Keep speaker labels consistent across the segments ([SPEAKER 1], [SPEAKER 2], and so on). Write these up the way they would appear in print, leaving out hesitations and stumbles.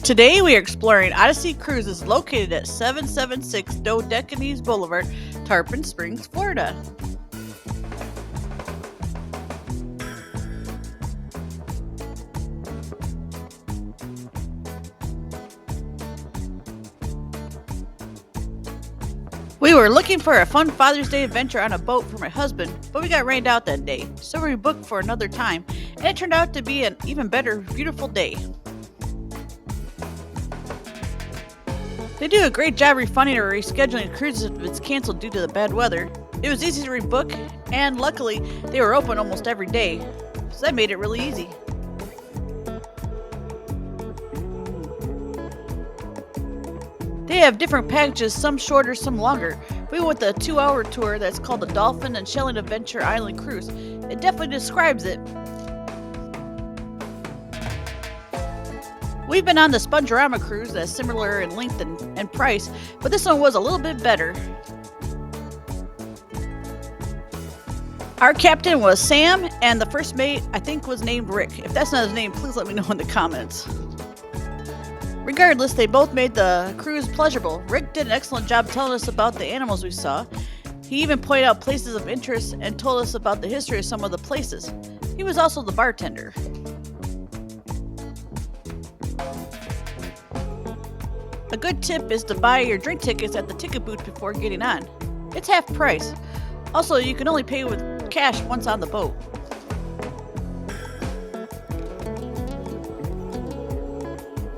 [SPEAKER 1] Today we are exploring Odyssey Cruises located at 776 Dodecanese Boulevard, Tarpon Springs, Florida. We were looking for a fun Father's Day adventure on a boat for my husband, but we got rained out that day, so we booked for another time, and it turned out to be an even better, beautiful day. They do a great job refunding or rescheduling cruises if it's canceled due to the bad weather. It was easy to rebook, and luckily, they were open almost every day, so that made it really easy. They have different packages, some shorter, some longer. We went with the 2-hour tour that's called the Dolphin and Shelling Adventure Island Cruise. It definitely describes it. We've been on the Spongerama cruise that's similar in length and price, but this one was a little bit better. Our captain was Sam, and the first mate I think was named Rick. If that's not his name, please let me know in the comments. Regardless, they both made the cruise pleasurable. Rick did an excellent job telling us about the animals we saw. He even pointed out places of interest and told us about the history of some of the places. He was also the bartender. A good tip is to buy your drink tickets at the ticket booth before getting on. It's half price. Also, you can only pay with cash once on the boat.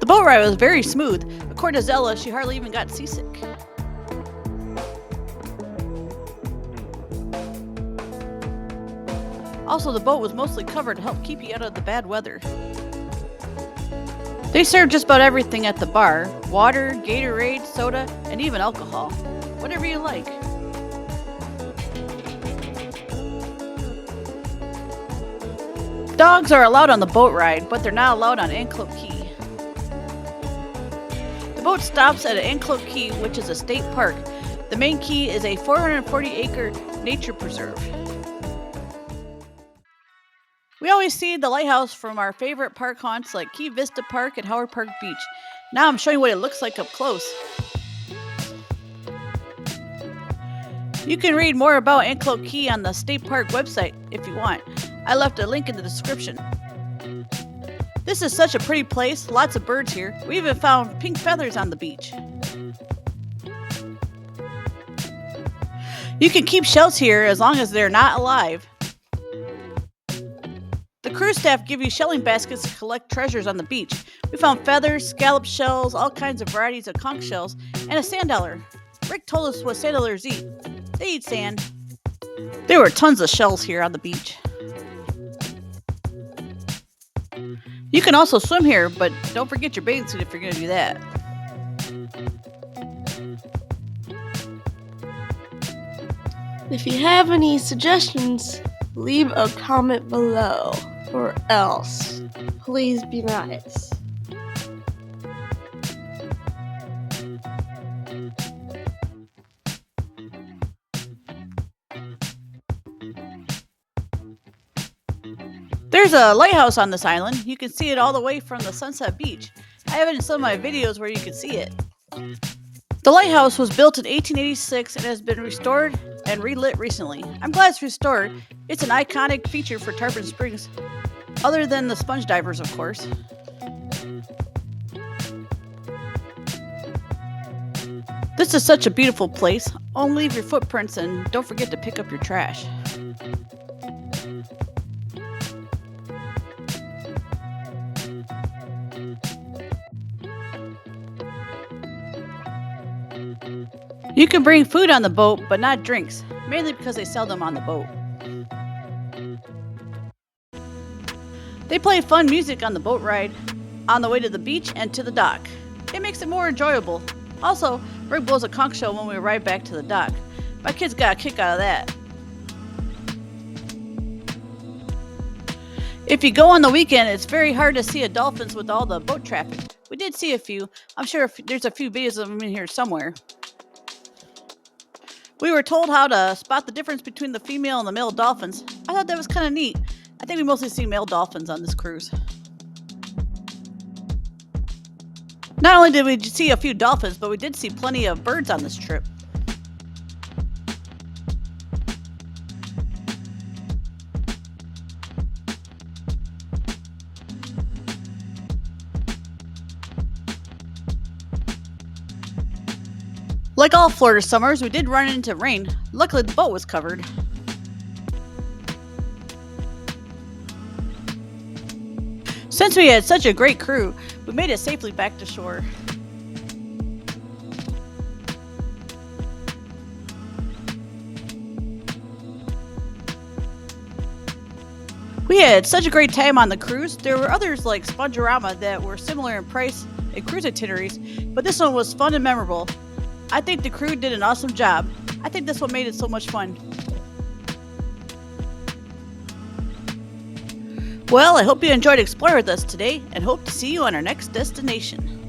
[SPEAKER 1] The boat ride was very smooth. According to Zella, she hardly even got seasick. Also, the boat was mostly covered to help keep you out of the bad weather. They serve just about everything at the bar: water, Gatorade, soda, and even alcohol. Whatever you like. Dogs are allowed on the boat ride, but they're not allowed on Anclote Key. The boat stops at Anclote Key, which is a state park. The main key is a 440-acre nature preserve. We always see the lighthouse from our favorite park haunts like Key Vista Park and Howard Park Beach. Now I'm showing you what it looks like up close. You can read more about Anclote Key on the state park website if you want. I left a link in the description. This is such a pretty place, lots of birds here. We even found pink feathers on the beach. You can keep shells here as long as they're not alive. The cruise staff give you shelling baskets to collect treasures on the beach. We found feathers, scallop shells, all kinds of varieties of conch shells, and a sand dollar. Rick told us what sand dollars eat. They eat sand. There were tons of shells here on the beach. You can also swim here, but don't forget your bathing suit if you're going to do that.
[SPEAKER 2] If you have any suggestions, leave a comment below, or else please be nice.
[SPEAKER 1] There's a lighthouse on this island. You can see it all the way from the Sunset Beach. I have it in some of my videos where you can see it. The lighthouse was built in 1886 and has been restored and relit recently. I'm glad it's restored. It's an iconic feature for Tarpon Springs, other than the sponge divers, of course. This is such a beautiful place. Only leave your footprints and don't forget to pick up your trash. You can bring food on the boat, but not drinks, mainly because they sell them on the boat. They play fun music on the boat ride, on the way to the beach and to the dock. It makes it more enjoyable. Also, Rick blows a conch shell when we arrive back to the dock. My kids got a kick out of that. If you go on the weekend, it's very hard to see dolphins with all the boat traffic. We did see a few. I'm sure there's a few videos of them in here somewhere. We were told how to spot the difference between the female and the male dolphins. I thought that was kind of neat. I think we mostly see male dolphins on this cruise. Not only did we see a few dolphins, but we did see plenty of birds on this trip. Like all Florida summers, we did run into rain. Luckily, the boat was covered. Since we had such a great crew, we made it safely back to shore. We had such a great time on the cruise. There were others like Spongerama that were similar in price and cruise itineraries, but this one was fun and memorable. I think the crew did an awesome job. I think that's what made it so much fun. Well, I hope you enjoyed exploring with us today and hope to see you on our next destination.